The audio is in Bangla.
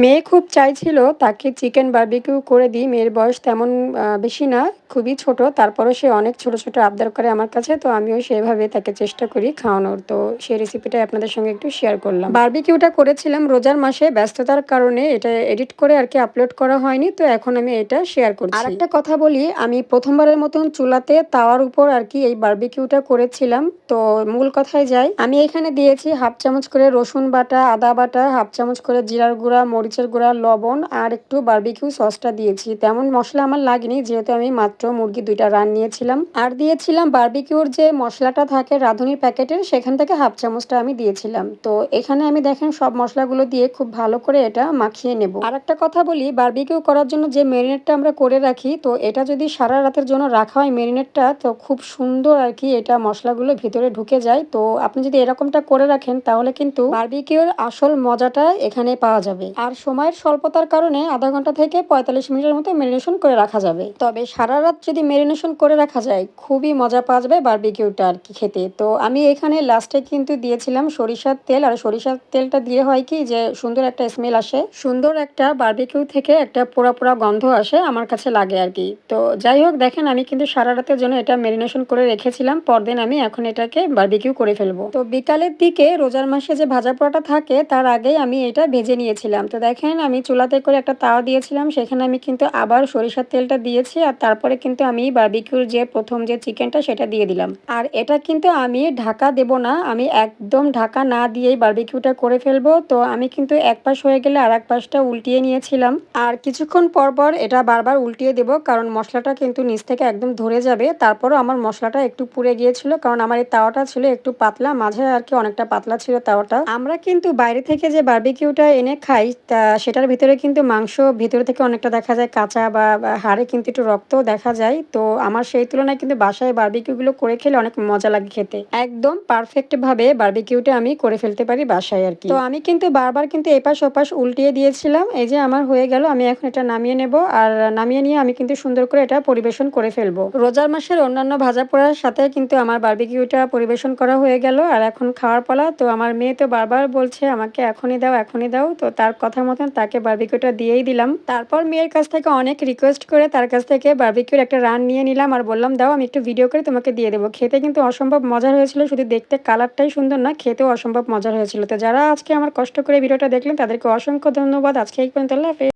মেয়ে খুব চাইছিল তাকে চিকেন বারবিকিউ করে দিই। মেয়ের বয়স তেমন বেশি না, খুবই ছোট। তারপরও সে অনেক ছোট, ছোট আবদার করে আমার কাছে। তো আমিও সেভাবে তাকে চেষ্টা করি খাওয়ানোর। তো সেই রেসিপিটাই আপনাদের সঙ্গে একটু শেয়ার করলাম। বারবিকিউটা করেছিলাম রোজার মাসে, ব্যস্ততার কারণে এটা এডিট করে আরকি আপলোড করা হয়নি। তো এখন আমি এটা শেয়ার করছি। আরেকটা কথা বলি, আমি ১ম বারের মতন চুলাতে তাওয়ার উপর আরকি এই বারবিকিউটা করেছিলাম। তো মূল কথায় যাই, আমি এখানে দিয়েছি 1/2 চামচ করে রসুন বাটা, আদা বাটা, 1/2 চামচ করে জিরার গুঁড়া, মরিচের গুঁড়া, লবণ আর একটু বারবিকিউ সসটা দিয়েছি। তেমন মসলা আমার লাগেনি, যেহেতু আমি মাত্র মুরগি ২ টা রান নিয়েছিলাম। আর দিয়েছিলাম বারবিকিউর যে মসলাটা থাকে রাঁধুনি প্যাকেটের, সেখান থেকে 1/2 চামচটা আমি দিয়েছিলাম। তো এখানে আমি দেখেন সব মসলাগুলো দিয়ে খুব ভালো করে এটা মাখিয়ে নেব। আর একটা কথা বলি, বারবিকিউ করার জন্য যে মেরিনেটটা আমরা করে রাখি, তো এটা যদি সারা রাতের জন্য রাখা হয় মেরিনেটটা, তো খুব সুন্দর আরকি এটা মসলাগুলো ভিতরে ঢুকে যায়। তো আপনি যদি এরকমটা করে রাখেন তাহলে কিন্তু বারবিকিউর আসল মজাটা এখানে পাওয়া যাবে। আর সময়ের স্বল্পতার কারণে ০.৫ ঘন্টা থেকে ৪৫ মিনিটের মতো মেরিনেশন করে রাখা যাবে। তবে সারা রাত যদি মেরিনেশন করে রাখা যায়, খুবই মজা পাওয়া যাবে বারবিকিউটা আরকি খেতে। তো আমি এখানে লাস্টে কিন্তু দিয়েছিলাম সরিষার তেল। আর সরিষার তেলটা দিয়ে হয় কি যে সুন্দর একটা স্মেল আসে। সুন্দর একটা বারবিকিউ থেকে একটা পোড়া, পোড়া গন্ধ আসে আমার কাছে লাগে আরকি। তো যাই হোক, দেখেন আমি কিন্তু সারা রাতের জন্য এটা মেরিনেশন করে রেখেছিলাম। পরদিন আমি এখন এটাকে বারবিকিউ করে ফেলবো। তো বিকালের দিকে রোজার মাসে যে ভাজা পোড়াটা থাকে তার আগেই আমি এটা ভেজে নিয়েছিলাম। তো দেখেন আমি চুলাতে করে একটা তাওয়া দিয়েছিলাম, সেখানে আমি কিন্তু আবার সরিষার তেলটা দিয়েছি। আর তারপরে কিন্তু আমি বারবিকিউর যে ১ম যে চিকেনটা সেটা দিয়ে দিলাম। আর এটা কিন্তু আমি ঢাকা দেব না, আমি একদম ঢাকা না দিয়েই বারবিকিউটা করে ফেলবো। তো আমি কিন্তু এক পাশ হয়ে গেলে আরেক পাশটা উল্টিয়ে নিয়েছিলাম। আর কিছুক্ষণ পর, পর এটা বারবার উল্টিয়ে দেব, কারণ মসলাটা কিন্তু নিচ থেকে একদম ধরে যাবে। তারপরও আমার মসলাটা একটু পুড়ে গিয়েছিল, কারণ আমার এই তাওয়াটা ছিল একটু পাতলা, মাঝে আরকি অনেকটা পাতলা ছিল তাওয়াটা। আমরা কিন্তু বাইরে থেকে যে বারবিকিউটা এনে খাই, তা সেটার ভিতরে কিন্তু মাংস ভিতর থেকে অনেকটা দেখা যায় কাঁচা, বা হাড়ে কিন্তু একটু রক্তও দেখা যায়। তো আমার সেই তুলনায় কিন্তু বাসায় বারবিকিউগুলো করে খেলে অনেক মজা লাগে খেতে। একদম পারফেক্ট ভাবে বারবিকিউটা আমি করে ফেলতে পারি বাসায় আরকি। তো আমি কিন্তু বারবার কিন্তু এপাশ ওপাশ উল্টিয়ে দিয়েছিলাম। এই যে আমার হয়ে গেল, আমি এখন এটা নামিয়ে নেব। আর নামিয়ে নিয়ে আমি কিন্তু সুন্দর করে এটা পরিবেশন করে ফেলবো। রোজার মাসের অন্যান্য ভাজা পোড়ার সাথে কিন্তু আমার বারবিকিউটা পরিবেশন করা হয়ে গেল। আর এখন খাওয়ার পালা। তো আমার মেয়ে তো বারবার বলছে আমাকে এখনই দাও, এখনই দাও। তো তার কথা মতন তাকে বারবিকিউটা দিয়েই দিলাম। তারপর মেয়ের কাছ থেকে অনেক রিকোয়েস্ট করে তার কাছ থেকে বারবিকিউর একটা রান নিয়ে নিলাম, আর বললাম দাও আমি একটু ভিডিও করে তোমাকে দিয়ে দেবো। খেতে কিন্তু অসম্ভব মজার হয়েছিল, শুধু দেখতে কালারটাই সুন্দর না, খেতেও অসম্ভব মজার হয়েছিল। তো যারা আজকে আমার কষ্ট করে ভিডিওটা দেখলেন তাদেরকে অসংখ্য ধন্যবাদ। আজকে এই পর্যন্ত, আল্লাহ হাফেজ।